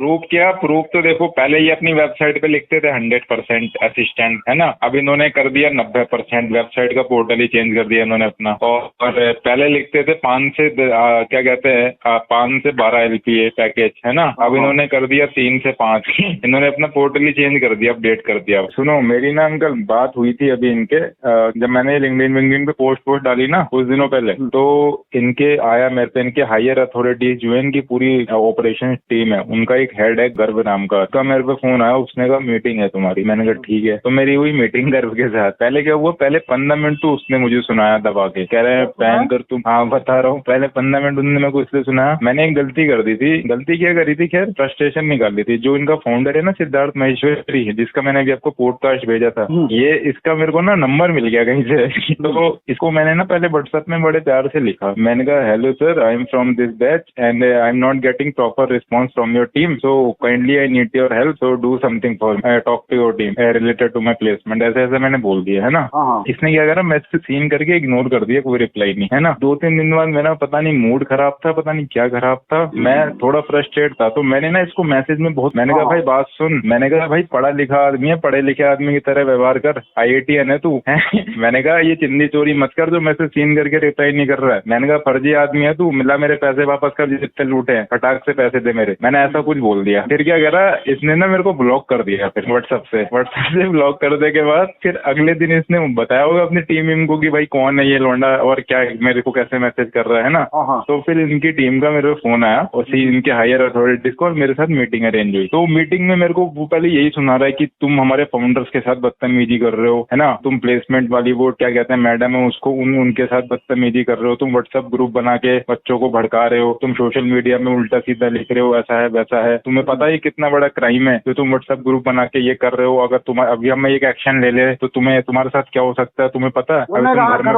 Proof क्या, proof तो देखो पहले ही अपनी वेबसाइट पे लिखते थे 100% असिस्टेंट, है ना। अब इन्होंने कर दिया 90%, वेबसाइट का पोर्टल ही चेंज कर दिया इन्होंने अपना। और पहले लिखते थे 5 से 12 LPA पैकेज, है ना। अब इन्होंने कर दिया 3 से 5 इन्होंने अपना पोर्टल ही चेंज कर दिया, अपडेट कर दिया। सुनो मेरी ना अंकल बात हुई थी अभी इनके, जब मैंने लिंक्डइन पे पोस्ट डाली ना कुछ दिनों पहले, तो इनके आया मेरे पे, इनके हायर अथॉरिटी जो है इनकी पूरी ऑपरेशन टीम है, उनका एक हेड है गर्व नाम का, उसका मेरे पे फोन आया, उसने कहा मीटिंग है तुम्हारी। मैंने कहा ठीक है। तो मेरी हुई मीटिंग गर्व के साथ। पहले क्या हुआ, पहले 15 मिनट तो उसने मुझे सुनाया दबा के, कह रहे हैं पैन कर तुम। हाँ बता रहा हूँ, पहले 15 मिनट उन्होंने मेरे को इसलिए सुनाया, मैंने एक गलती कर दी थी। गलती क्या करी थी, खैर फ्रस्ट्रेशन निकाल ली थी। जो इनका फाउंडर है ना सिद्धार्थ महेश्वरी, जिसका मैंने अभी आपको पॉडकास्ट भेजा था, ये इसका मेरे को ना नंबर मिल गया कहीं से तो इसको मैंने ना पहले व्हाट्सएप में बड़े प्यार से लिखा। मैंने कहा hello sir, I am from this batch and I am not getting proper response from your team, so kindly I need your help, so do something for talk to your team related to my placement. ऐसे ऐसे मैंने बोल दिया, है ना। इसने क्या करा, मैसेज सीन करके इग्नोर कर दिया, कोई रिप्लाई नहीं, है ना। 2-3 दिन बाद मेरा पता नहीं मूड खराब था, पता नहीं क्या खराब था, मैं थोड़ा फ्रस्ट्रेट था, तो मैंने ना इसको मैसेज में बहुत, मैंने कहा भाई बात सुन, मैंने कहा भाई पढ़ा लिखा आदमी है, पढ़े लिखे आदमी की तरह व्यवहार कर, IITN है तू मैंने कहा ये चिंदी चोरी मत कर जो मैसेज सीन करके रिप्लाई नहीं कर रहा है। मैंने कहा फर्जी आदमी है तू, मिला मेरे पैसे वापस कर जितने लूटे हैं, फटाक से पैसे दे मेरे। मैंने ऐसा कुछ बोल दिया। फिर क्या करा, इसने ना मेरे को ब्लॉक कर दिया फिर व्हाट्सएप से ब्लॉक करने के बाद फिर अगले दिन इसने बताया होगा अपनी टीम को कि भाई कौन है ये लौंडा और क्या मेरे को कैसे मैसेज कर रहा है ना। तो फिर इनकी टीम का मेरे को फोन आया और इनके हायर अथॉरिटीज को, और मेरे साथ मीटिंग अरेंज हुई। तो मीटिंग में मेरे को वो पहले यही सुना रहा है कि तुम हमारे फाउंडर्स के साथ बदतमीजी कर रहे हो, है ना, तुम प्लेसमेंट वाली वो क्या कहते हैं मैडम है उसको, उनके साथ बदतमीजी कर रहे हो, तुम व्हाट्सएप ग्रुप बना के बच्चों को भड़का रहे हो, तुम सोशल मीडिया में उल्टा सीधा लिख रहे हो, ऐसा है वैसा है, तुम्हें पता है कितना बड़ा क्राइम है जो तुम व्हाट्सएप ग्रुप बना के ये कर रहे हो। अगर तुम अभी हम एक एक्शन ले ले तो तुम्हारे साथ क्या हो सकता है तुम्हें पता है।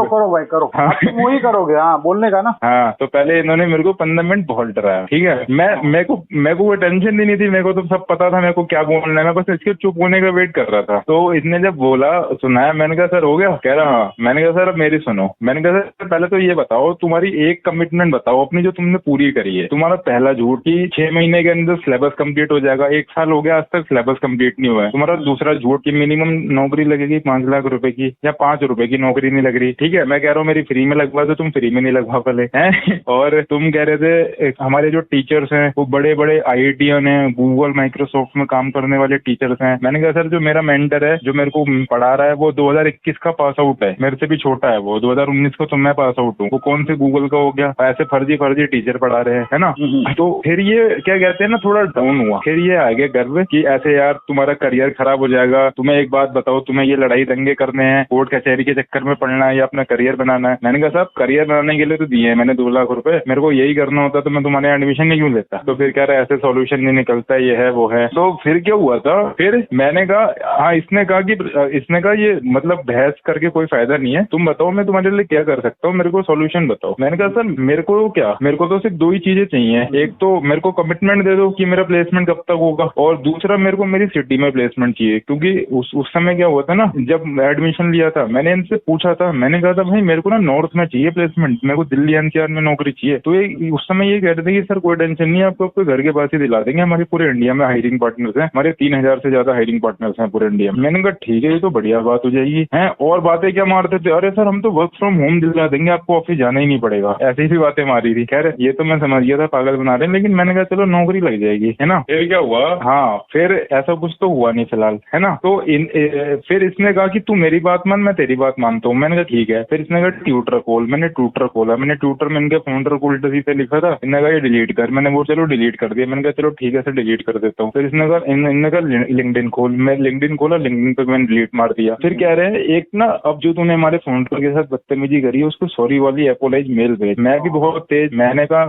करो भाई करो, तुम वही करोगे। हाँ बोलने का ना। हाँ तो पहले इन्होंने मेरे को 15 मिनट बहुत डराया, ठीक है। मेरे को कोई टेंशन ही नहीं थी, मेरे को तो सब पता था मेरे को क्या बोलना है, मैं बस इसके चुप होने का वेट कर रहा था। तो इसने जब बोला सुनाया, मैंने कहा सर हो गया, कह रहा हाँ। मैंने कहा सर अब मेरी सुनो। मैंने कहा सर पहले तो ये बताओ तुम्हारी एक कमिटमेंट बताओ अपनी जो तुमने पूरी करी है। तुम्हारा पहला झूठ कि 6 महीने के अंदर सिलेबस कंप्लीट हो जाएगा, 1 साल हो गया आज तक सिलेबस कंप्लीट नहीं हुआ है। तुम्हारा दूसरा झूठ कि मिनिमम नौकरी लगेगी 5 लाख रुपए की या 5 रुपए की नौकरी नहीं लग रही, ठीक है। मैं कह रहा हूँ मेरी फ्री में लगवा दो, तुम फ्री में नहीं लगवा पहले हैं और तुम कह रहे थे हमारे जो टीचर्स हैं वो बड़े बड़े IITN हैं, गूगल माइक्रोसॉफ्ट में काम करने वाले टीचर्स हैं। मैंने कहा सर जो मेरा मेंटर है जो मेरे को पढ़ा रहा है वो 2021 का पास आउट है, मेरे से भी छोटा है वो, 2019 को तो मैं पास आउट हूँ, वो कौन से गूगल का हो गया, ऐसे फर्जी टीचर पढ़ा रहे हैं, है ना। तो फिर ये क्या कहते हैं ना थोड़ा डाउन हुआ। फिर ये आ गया गर्व कि ऐसे यार तुम्हारा करियर खराब हो जाएगा, तुम्हें एक बात बताओ तुम्हें ये लड़ाई दंगे करने हैं, कोर्ट कचहरी के चक्कर में पढ़ना है या अपना करियर बनाना है। मैंने कहा साहब करियर बनाने के लिए तो दिए हैं मैंने 2 लाख रुपए, मेरे को यही करना होता तो मैं तुम्हारे एडमिशन नहीं क्यों लेता। तो फिर कह रहा है ऐसे सॉल्यूशन नहीं निकलता, ये है वो है। तो फिर क्या हुआ था, फिर मैंने कहा हाँ, इसने कहा ये मतलब बहस करके कोई फायदा नहीं है, तुम बताओ मैं तुम्हारे लिए क्या कर सकता हूँ, मेरे को सॉल्यूशन बताओ। मैंने कहा सर मेरे को तो सिर्फ 2 ही चीजें चाहिए, एक तो मेरे को कमिटमेंट दे दो कि मेरा प्लेसमेंट कब तक होगा, और दूसरा मेरे को मेरी सिटी में प्लेसमेंट चाहिए। क्योंकि उस समय क्या हुआ था ना, जब एडमिशन लिया था मैंने इनसे पूछा था, मैंने कहा था भाई मेरे को ना नॉर्थ में चाहिए प्लेसमेंट, मेरे को दिल्ली NCR में नौकरी चाहिए। तो ये उस समय ये कह रहे थे कि सर कोई टेंशन नहीं है, आपको घर के पास ही दिला देंगे, हमारे पूरे इंडिया में हायरिंग पार्टनर्स हैं, हमारे 3000 से ज्यादा हायरिंग पार्टनर्स हैं पूरे इंडिया में। मैंने कहा ठीक है ये तो बढ़िया बात हो जाएगी है। और बातें क्या मारते थे, अरे सर हम तो वर्क फ्रॉम होम दिला देंगे, आपको ऑफिस जाना ही नहीं पड़ेगा, ऐसी ही बातें मारी थी। खैर ये तो मैं समझ गया था पागल बना रहे हैं, लेकिन मैंने कहा चलो नौकरी लग जाएगी, है ना। फिर क्या हुआ, हाँ फिर ऐसा कुछ तो हुआ नहीं फिलहाल, है ना। तो फिर इसने कहा कि तू मेरी बात मान मैं तेरी बात मानता हूँ। मैंने कहा ठीक है। फिर इसने कहा ट्यूटर खोल, मैंने ट्यूटर खोला, मैंने ट्यूटर में इनके फाउंडर को उल्टा सीधे लिखा था, इन्होंने कहा ये डिलीट कर, मैंने वो चलो डिलीट कर दिया। मैंने कहा चलो ठीक है सर डिलीट कर देता हूँ। फिर इसने कहा लिंक्डइन खोल, मैं लिंक्डइन खोला, लिंक्डइन पे मैंने डिलीट मार दिया। फिर कह रहे हैं एक ना अब जो तूने हमारे फाउंडर के साथ बदतमीजी करी है उसको सॉरी वाली अपोलाइज मेल भेज। मैं भी बहुत तेज, मैंने कहा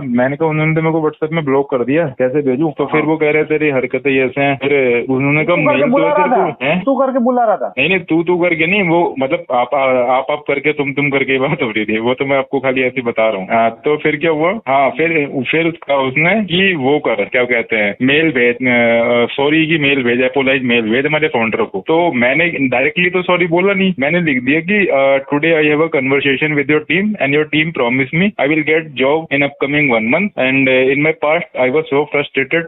उन्होंने तो मेरे को व्हाट्सएप में ब्लॉक कर दिया, कैसे भेजूं। तो फिर वो कह रहे तेरी हरकतें ऐसे हैं। फिर उन्होंने कहा मेल तू करके बुला रहा था, नहीं तू करके नहीं, वो मतलब आप करके तुम करके बात हो रही थी, वो तो मैं आपको खाली ऐसे बता रहा हूँ। तो फिर क्या हुआ, हाँ फिर उसने कि वो कर क्या कहते हैं मेल भेज, सॉरी की मेल भेज, अपोलाइज मेल भेज हमारे फाउंडर को। तो मैंने डायरेक्टली तो सॉरी बोला नहीं, मैंने लिख दिया कि today I have a conversation with your team and your team promise me I will get job in upcoming 1 month and in my past I was so frustrated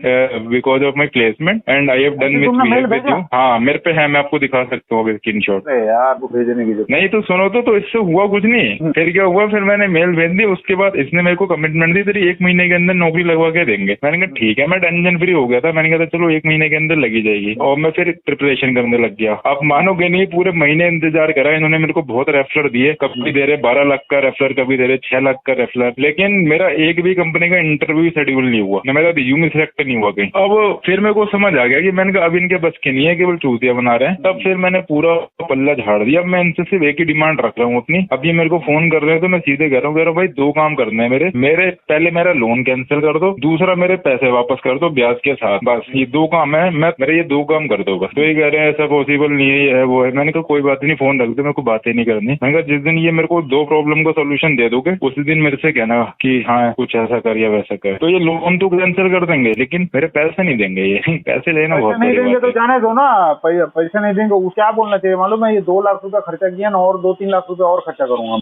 because of my placement and I have done with you. हाँ मेरे पे है, मैं आपको दिखा सकता हूँ screen shot. यार वो भेजने की नहीं तो सुनो तो इससे हुआ कुछ नहीं। फिर क्या हुआ, फिर मैंने मेल भेज दी। उसके बाद इसने मेरे को कमिटमेंट दी, तेरी 1 महीने के अंदर नौकरी लगवा के देंगे। मैंने कहा ठीक है, मैं टेंशन फ्री हो गया था। मैंने कहा चलो 1 महीने के अंदर लगी जाएगी, और मैं फिर प्रिपरेशन करने लग गया। आप मानोगे नहीं, पूरे महीने इंतजार करा इन्होंने। मेरे को बहुत रेफरर दिए, कभी दे रहे 12 लाख का रेफरर, कभी दे रहे 6 लाख का रेफरर, लेकिन मेरा एक भी कंपनी का इंटरव्यू शेड्यूल नहीं हुआ, मेरा रिज्यूम सिलेक्ट नहीं हुआ कहीं। अब फिर मेरे को समझ आ गया कि मैंने कहा अब इनके बस के नहीं है, केवल चूतिया बना रहे हैं। तब फिर मैंने पूरा पल्ला झाड़ दिया। अब मैं इनसे सिर्फ एक ही डिमांड रख रहा हूँ अपनी। अब ये मेरे को फोन कर रहे हैं तो मैं सीधे कह रहा हूँ भाई 2 काम करने हैं मेरे पहले मेरा लोन कैंसिल कर दो, दूसरा मेरे पैसे वापस कर दो ब्याज के साथ। बस ये 2 काम है, मेरे ये 2 काम कर दो बस। तो ये कह रहे हैं ऐसा पॉसिबल नहीं है, ये है वो है। मैंने कहा कोई बात नहीं, फोन रख दो, मेरे को बातें नहीं करनी। मैंने कहा जिस दिन ये मेरे को 2 प्रॉब्लम का सोल्यूशन दे दोगे उसी दिन मेरे से कहना कि हाँ कुछ ऐसा कर या वैसा कर। तो ये लोन तो कैंसिल कर देंगे लेकिन मेरे पैसे नहीं देंगे। ये पैसे लेना बहुत नहीं देंगे तो जाने दो ना, पैसे नहीं देंगे। क्या बोलना चाहिए मालूम है, ये 2 लाख रुपया खर्चा किया ना, और 2-3 लाख रुपया और खर्चा करूंगा।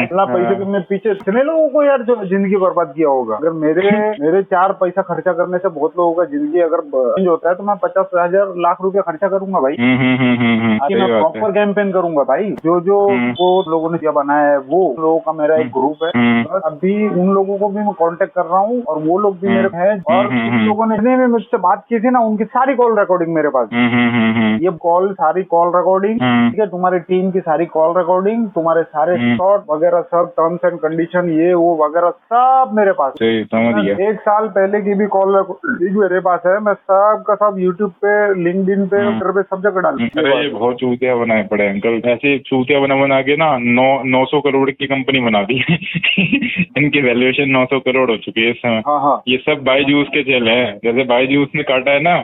इतना पैसे के मैं पीछे इतने लोगों को यार जो जिंदगी बर्बाद किया होगा। अगर मेरे 4 पैसा खर्चा करने से बहुत लोगों का जिंदगी अगर चेंज होता है तो मैं 50,000 लाख रुपया खर्चा करूंगा भाई। मैं प्रॉपर कैंपेन करूंगा भाई। जो वो लोगों ने क्या बनाया है, वो लोगों का मेरा एक ग्रुप है। अभी उन लोगों को भी मैं कांटेक्ट कर रहा हूँ और वो लोग भी मेरे हैं। और उन लोगों ने जितने भी मुझसे बात की थी ना, उनकी सारी कॉल रिकॉर्डिंग मेरे पास। ये सारी कॉल रिकॉर्डिंग, ठीक है, तुम्हारी टीम की सारी कॉल रिकॉर्डिंग, तुम्हारे सारे शॉट वगैरह सब, टर्म्स एंड कंडीशन ये वो वगैरह सब मेरे पास। 1 साल पहले की भी कॉल रिकॉर्डिंग मेरे पास है। मैं सब का सब यूट्यूब पे, लिंक्डइन पे, ट्विटर पे सब जगह डाल। अरे ये बहुत चूतिया बनाए पड़े अंकल। ऐसे चूतिया बना के ना 900 करोड़ की कंपनी बना दी। इनकी वैल्यूएशन 900 करोड़ हो चुकी है इस समय। हाँ। ये सब बायजूस के चले हैं। जैसे बायजूस ने काटा है ना,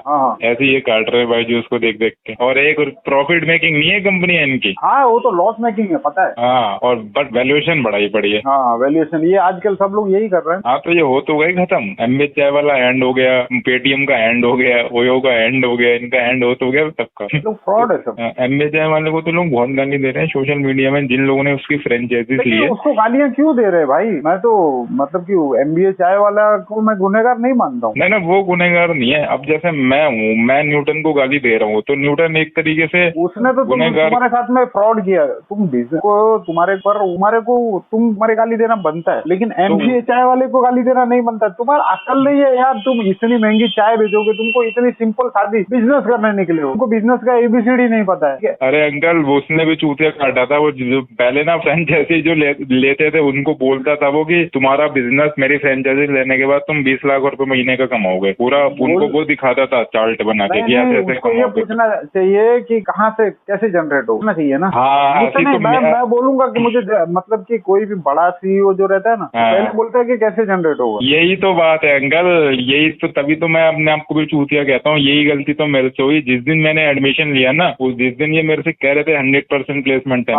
ऐसे ये काट रहे हैं बायजूस को देख देख के। और एक प्रॉफिट मेकिंग नहीं है कंपनी है इनकी। हाँ वो तो लॉस मेकिंग है, पता है। हाँ, और बट वैल्यूएशन बढ़ाई पड़ी है। हाँ वैल्यूएशन, ये आजकल सब लोग यही कर रहे हैं। हाँ तो ये हो तो गई खत्म। एमबी चाय वाला एंड हो गया, पेटीएम का एंड हो गया, ओयो का एंड हो गया, इनका एंड हो गया सबका। लोग फ्रॉड है सब। एमबी चाय वाले को तो लोग बहुत गाली दे रहे हैं सोशल मीडिया में, जिन लोगों ने उसकी फ्रेंचाइजीज ली है। उसको गालियाँ क्यों दे रहे हैं भाई? मैं तो मतलब कि एमबीए चाय वाला को मैं गुनहगार नहीं मानता हूँ। नहीं, वो गुनहगार नहीं है। अब जैसे मैं हूँ, मैं न्यूटन को गाली दे रहा हूँ तो न्यूटन एक तरीके से उसने तो तुम्हारे साथ में फ्रॉड किया। तुम बिजनेस को तुम्हारे गाली देना बनता है, लेकिन एमबीए चाय वाले को गाली देना नहीं बनता। तुम्हारा अकल नहीं है यार। तुम इतनी महंगी चाय बेचोगे, तुमको इतनी सिंपल सादी बिजनेस करने निकले हो, तुमको बिजनेस का एबीसीडी नहीं पता है। अरे अंकल उसने भी चूतिया काटा था। वो जो पहले ना फ्रेंचाइजी जो लेते थे उनको बोलता था वो कि तुम्हारा बिजनेस मेरी फ्रेंचाइजी लेने के बाद तुम 20 लाख रुपए महीने का कमाओगे। पूरा उनको वो दिखाता था चार्ट बना के। ये पूछना चाहिए कि कहाँ से कैसे जनरेट होना चाहिए ना। हाँ, मैं बोलूंगा कि मुझे मतलब कि कोई भी बड़ा सीईओ जो रहता है ना, पहले बोलता है कि कैसे जनरेट होगा। यही तो बात है अंकल। यही तो, तभी तो मैं अपने आप को भी चूतिया कहता हूँ। यही गलती तो मेरे से हुई। जिस दिन मैंने एडमिशन लिया ना, उस दिन ये मेरे से कह रहे थे 100% प्लेसमेंट है।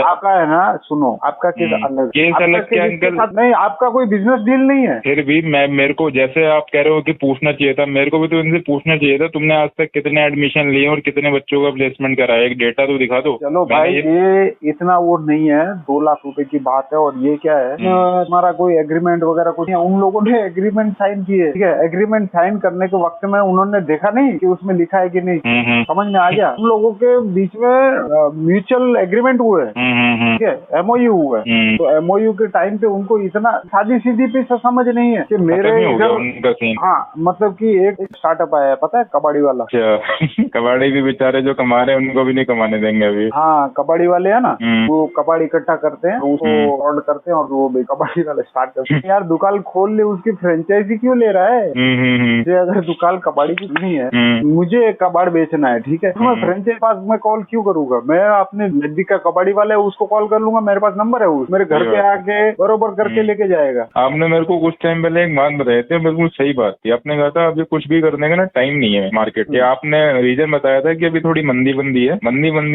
आपका है ना, सुनो, आपका केस अलग। केस अलग क्या अंकल? नहीं, आपका कोई बिजनेस डील नहीं है। फिर भी मेरे को, जैसे आप कह रहे हो कि पूछना चाहिए था, मेरे को भी तो इनसे पूछना चाहिए था तुमने आज तक कितने एडमिशन लिए और कितने बच्चों का प्लेसमेंट कराया। एक डेटा तो दिखा दो। चलो भाई, ये इतना वो नहीं है, 2 लाख रुपए की बात है। और ये क्या है, हमारा कोई एग्रीमेंट वगैरह कुछ नहीं। उन लोगों ने एग्रीमेंट साइन किए, ठीक है। एग्रीमेंट साइन करने के वक्त में उन्होंने देखा नहीं कि उसमें लिखा है कि नहीं। समझ में आ गया? उन लोगों के बीच में म्यूचुअल एग्रीमेंट हुए, ठीक है, एमओयू हुआ है। तो एमओयू के टाइम पे उनको इतना सादी सीधी पे समझ नहीं है कि मेरे इधर। हाँ, मतलब कि एक स्टार्टअप आया है, पता है, कबाड़ी वाला। कबाड़ी भी बेचारे जो कमा रहे हैं उनको भी नहीं कमाने देंगे अभी। हाँ, कबाड़ी वाले है ना, वो कबाड़ी इकट्ठा करते हैं, उसको ऑर्डर करते हैं और वो कबाड़ी वाला स्टार्ट करते हैं। यार दुकान खोल ले, उसकी फ्रेंचाइजी क्यों ले रहा है? मुझे अगर दुकान कबाड़ी की नहीं है, मुझे कबाड़ बेचना है, ठीक है, तो मैं फ्रेंचाइजी पास में कॉल क्यों करूंगा? मैं अपने नजदीक का कबाड़ी वाला है उसको कॉल कर लूंगा, मेरे पास नंबर है, उस मेरे घर पे आके बरोबर करके लेके जाएगा। आपने मेरे को कुछ टाइम पहले एक बात बताई थी, बिल्कुल सही बात थी। आपने कहा था अभी कुछ भी करने का ना टाइम नहीं है मार्केट के। आपने रीजन बताया था कि अभी थोड़ी मंदी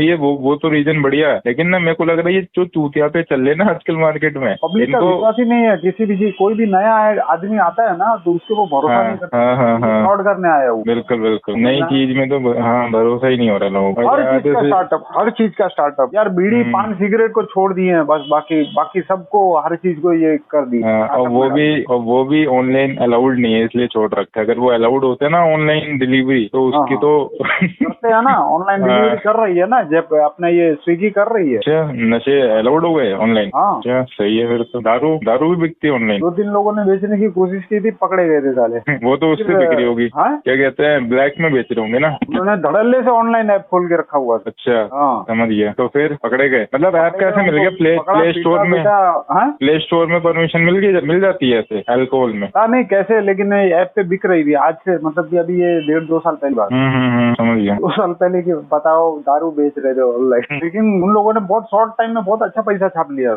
है, वो तो रीजन बढ़िया है। लेकिन ना मेरे को लग रहा है ये जो चूतिया पे चल रहे ना आजकल मार्केट में, पब्लिक का विश्वास ही नहीं है। किसी भी चीज, कोई भी नया आदमी आता है ना तो उसके वो भरोसा नहीं करता। फ्रॉड करने आया वो। बिल्कुल नई चीज में तो भरोसा ही नहीं हो रहा लोगों का। हर चीज का स्टार्टअप यार, बीड़ी पान सिगरेट को छोड़ दिए हैं बस, बाकी सबको हर चीज को ये कर दी। और वो भी ऑनलाइन अलाउड नहीं है। इसलिए छोड़ रखा है। अगर वो अलाउड होते ना ऑनलाइन डिलीवरी तो उसकी तो करते हैं ना, ऑनलाइन डिलीवरी कर रही है ना, जब अपने ये स्विगी कर रही है। अच्छा, नशे अलाउड हो गए ऑनलाइन? हाँ अच्छा, सही है फिर तो। दारू भी बिकती है ऑनलाइन? 2-3 लोगों ने बेचने की कोशिश की थी, पकड़े गए थे साले। वो तो उससे बिक रही होगी। हाँ? क्या कहते हैं, ब्लैक में बेच रहे होंगे ना? उन्होंने धड़ल्ले से ऑनलाइन ऐप खोल के रखा हुआ था। अच्छा, हाँ समझ गया। तो फिर पकड़े गए? मतलब ऐप कैसे मिल गया? प्ले स्टोर में? प्ले स्टोर में परमिशन मिल जाती है ऐसे अल्कोहल में? नहीं कैसे, लेकिन ऐप पे बिक रही थी आज से, मतलब कि अभी ये 1.5-2 साल पहले बात। समझ गया। 2 साल पहले की बताओ, दारू बेच रहे थे ऑनलाइन, लेकिन उन लोगों ने बहुत शॉर्ट टाइम में बहुत अच्छा पैसा छाप लिया।